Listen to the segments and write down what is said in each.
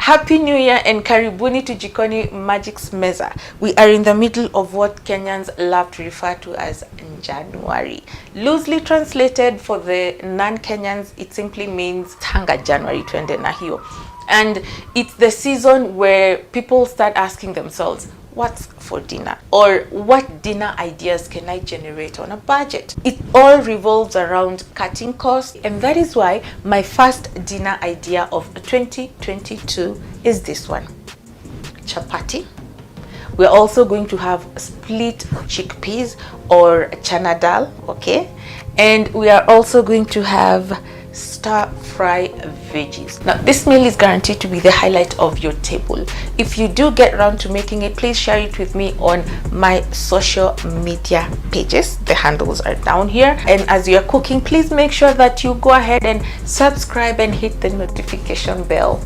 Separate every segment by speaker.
Speaker 1: Happy New Year and karibuni to Jikoni Magic's Meza. We are in the middle of what Kenyans love to refer to as January. Loosely translated for the non-Kenyans, it simply means Tanga January twende na hiyo. And it's the season where people start asking themselves, what's for dinner? Or what dinner ideas can I generate on a budget? It all revolves around cutting costs, and that is why my first dinner idea of 2022 is this one: chapati. We're also going to have split chickpeas or chana dal, okay? And we are also going to have stir fry veggies. Now this meal is guaranteed to be the highlight of your table. If you do get around to making it, please share it with me on my social media pages. The handles are down here, and as you're cooking, please make sure that you go ahead and subscribe and hit the notification bell.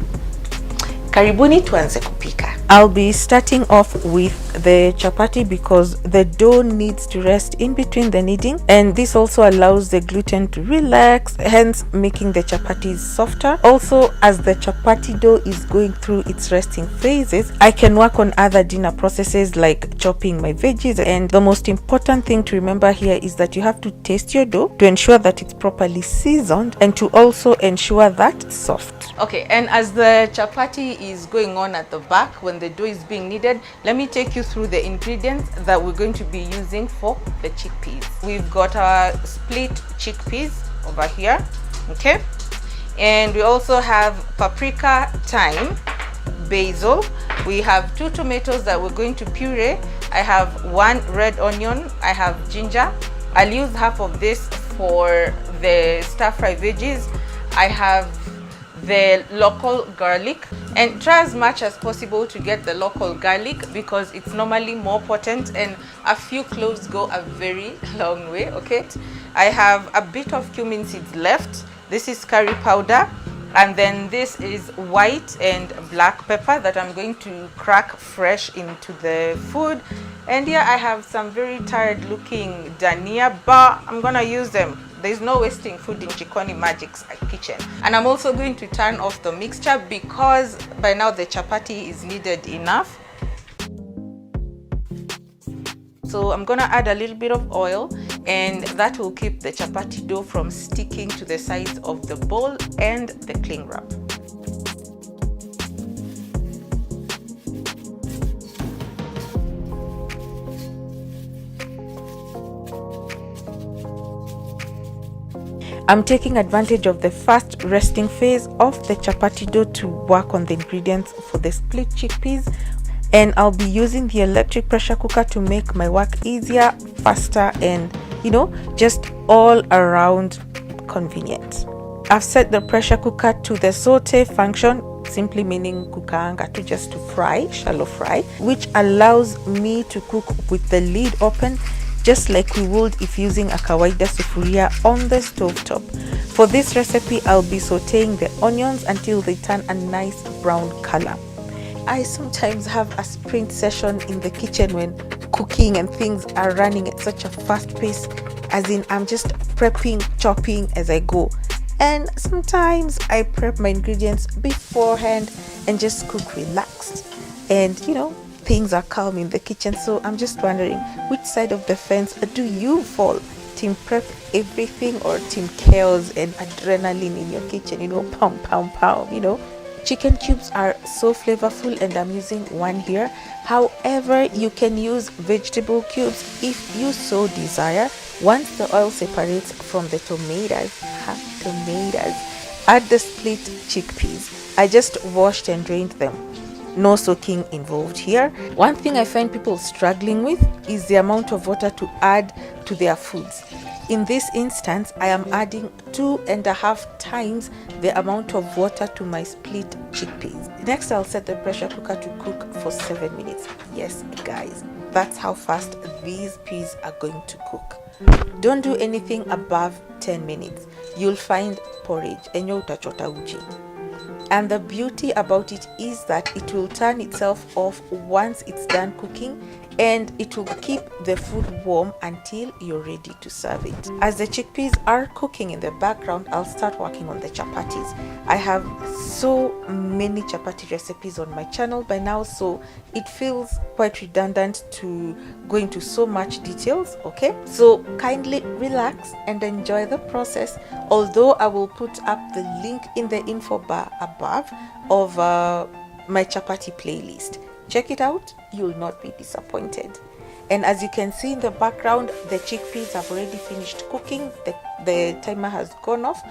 Speaker 1: Karibuni tuanze kupika. I'll be starting off with the chapati because the dough needs to rest in between the kneading, and this also allows the gluten to relax, hence making the chapatis softer. Also, as the chapati dough is going through its resting phases, I can work on other dinner processes like chopping my veggies. And the most important thing to remember here is that you have to taste your dough to ensure that it's properly seasoned and to also ensure that it's soft. Okay, and as the chapati is going on at the back, when the dough is being kneaded, let me take you through the ingredients that we're going to be using for the chickpeas. We've got our split chickpeas over here, okay? And we also have paprika, thyme, basil. We have 2 tomatoes that we're going to puree. I have 1 red onion. I have ginger. I'll use half of this for the stir fry veggies. I have the local garlic, and try as much as possible to get the local garlic because it's normally more potent, and a few cloves go a very long way, okay? I have a bit of cumin seeds left. This is curry powder, and then this is white and black pepper that I'm going to crack fresh into the food. And here I have some very tired looking dania, but I'm gonna use them. There's no wasting food in Jikoni Magic's kitchen. And I'm also going to turn off the mixture because by now the chapati is kneaded enough. So I'm gonna add a little bit of oil, and that will keep the chapati dough from sticking to the sides of the bowl and the cling wrap. I'm taking advantage of the first resting phase of the chapati dough to work on the ingredients for the split chickpeas, and I'll be using the electric pressure cooker to make my work easier, faster, and just all around convenient. I've set the pressure cooker to the saute function, simply meaning kukaanga, to just to fry, shallow fry, which allows me to cook with the lid open, just like we would if using a kawaida sufuria on the stove top. For this recipe, I'll be sauteing the onions until they turn a nice brown color. I sometimes have a sprint session in the kitchen when cooking and things are running at such a fast pace, as in I'm just prepping, chopping as I go. And sometimes I prep my ingredients beforehand and just cook relaxed. And things are calm in the kitchen. So I'm just wondering, which side of the fence do you fall? Team prep everything or team chaos and adrenaline in your kitchen? Pound, pound, pound, Chicken cubes are so flavorful, and I'm using 1 here. However, you can use vegetable cubes if you so desire. Once the oil separates from the tomatoes, add the split chickpeas. I just washed and drained them. No soaking involved here. One thing I find people struggling with is the amount of water to add to their foods. In this instance, I am adding 2.5 times the amount of water to my split chickpeas. Next, I'll set the pressure cooker to cook for 7 minutes. Yes, guys, that's how fast these peas are going to cook. Don't do anything above 10 minutes. You'll find porridge, enyo utachota uji. And the beauty about it is that it will turn itself off once it's done cooking, and it will keep the food warm until you're ready to serve it. As the chickpeas are cooking in the background, I'll start working on the chapatis. I have so many chapati recipes on my channel by now, so it feels quite redundant to go into so much details. Okay, so kindly relax and enjoy the process, although I will put up the link in the info bar above of my chapati playlist. Check it out, you'll not be disappointed. And as you can see in the background, the chickpeas have already finished cooking. The timer has gone off,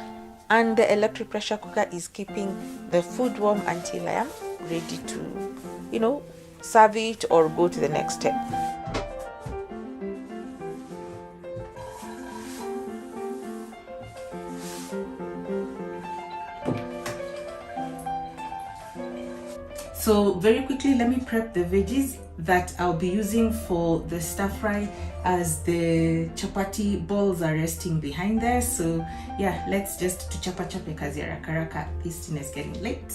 Speaker 1: and the electric pressure cooker is keeping the food warm until I am ready to, serve it or go to the next step. So very quickly, let me prep the veggies that I'll be using for the stir fry, as the chapati balls are resting behind there. So yeah, let's just to chapa kazi ya rakaraka. This thing is getting late.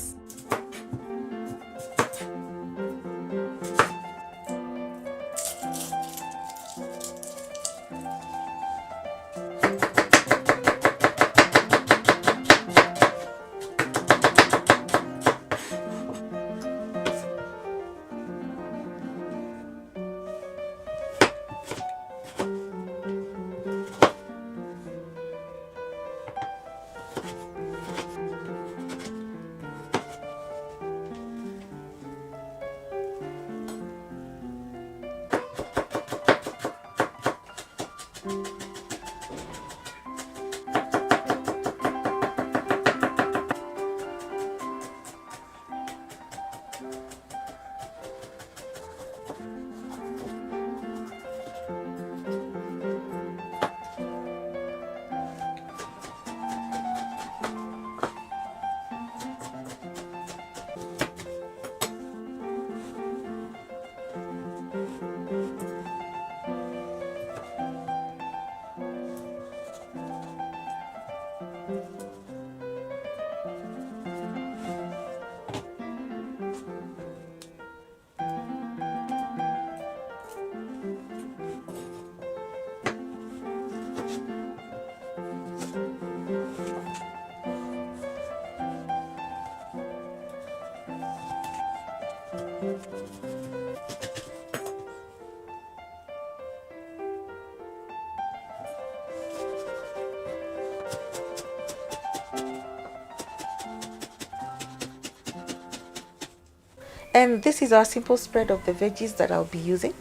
Speaker 1: And this is our simple spread of the veggies that I'll be using.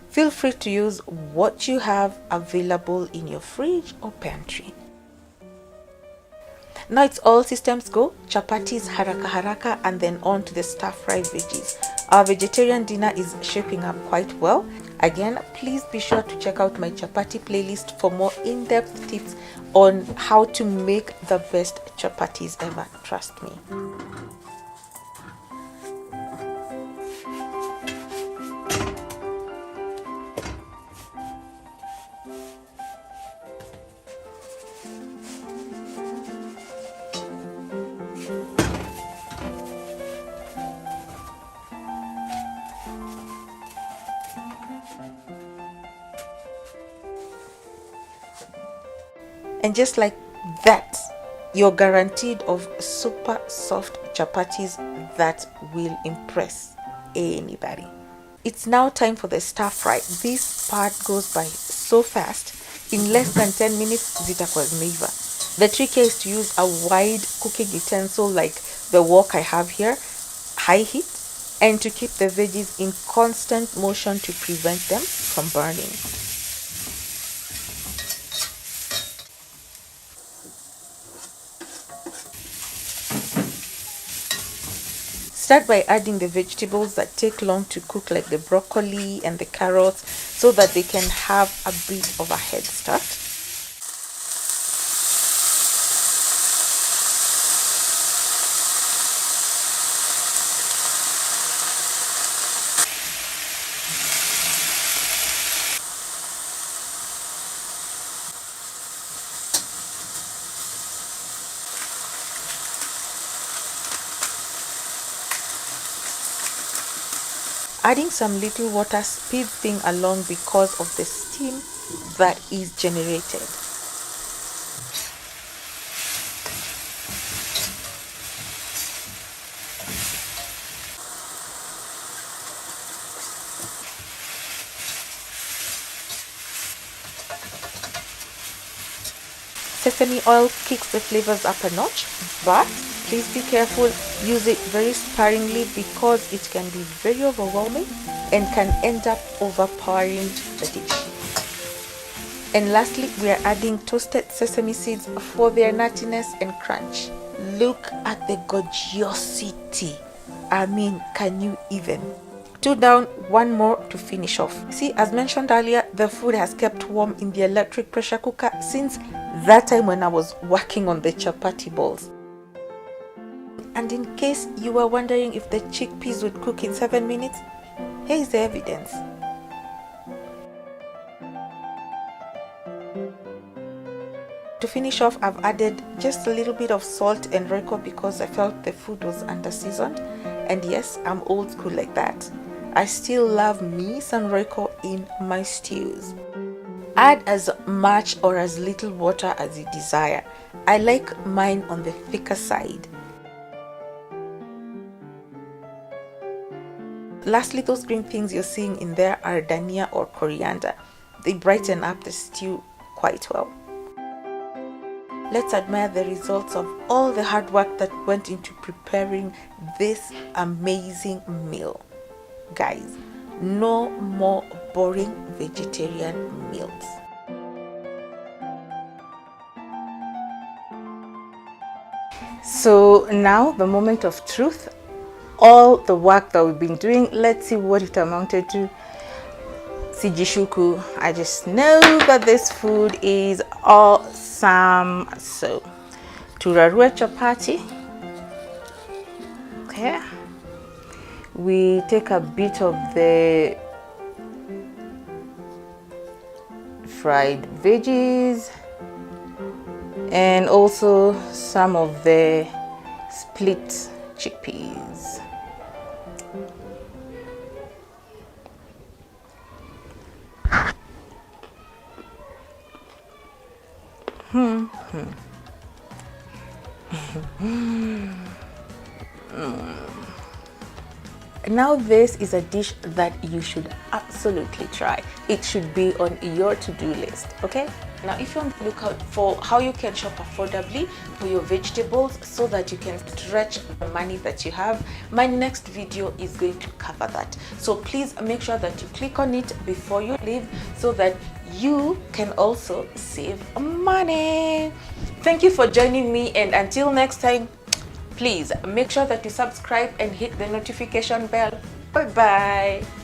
Speaker 1: Feel free to use what you have available in your fridge or pantry. Now it's all systems go, chapatis, haraka haraka, and then on to the stir fry veggies. Our vegetarian dinner is shaping up quite well. Again, please be sure to check out my chapati playlist for more in-depth tips on how to make the best chapatis ever. Trust me. And just like that, you're guaranteed of super soft chapatis that will impress anybody. It's now time for the stir fry. This part goes by so fast. In less than 10 minutes, zitakuwa zimeiva. The trick here is to use a wide cooking utensil like the wok I have here, high heat, and to keep the veggies in constant motion to prevent them from burning. Start by adding the vegetables that take long to cook, like the broccoli and the carrots, so that they can have a bit of a head start. Adding some little water speeds things along because of the steam that is generated. Sesame oil kicks the flavors up a notch, but please be careful. Use it very sparingly because it can be very overwhelming and can end up overpowering the dish. And lastly, we are adding toasted sesame seeds for their nuttiness and crunch. Look at the gorgeosity. I mean, can you even? 2 down, 1 more to finish off. See, as mentioned earlier, the food has kept warm in the electric pressure cooker since that time when I was working on the chapati balls. And in case you were wondering if the chickpeas would cook in 7 minutes, here is the evidence. To finish off, I've added just a little bit of salt and Royco because I felt the food was under seasoned. And yes, I'm old school like that. I still love me some Royco in my stews. Add as much or as little water as you desire. I like mine on the thicker side. Lastly, those green things you're seeing in there are dhania or coriander. They brighten up the stew quite well. Let's admire the results of all the hard work that went into preparing this amazing meal. Guys, no more boring vegetarian meals. So now the moment of truth. All the work that we've been doing, let's see what it amounted to. Sijishuku, I just know that this food is awesome. So, turarua chapati. Okay. We take a bit of the fried veggies and also some of the split chickpeas. Now this is a dish that you should absolutely try. It should be on your to-do list, okay? Now if you want to look out for how you can shop affordably for your vegetables so that you can stretch the money that you have, my next video is going to cover that. So please make sure that you click on it before you leave so that you can also save money. Thank you for joining me, and until next time, please make sure that you subscribe and hit the notification bell. Bye bye.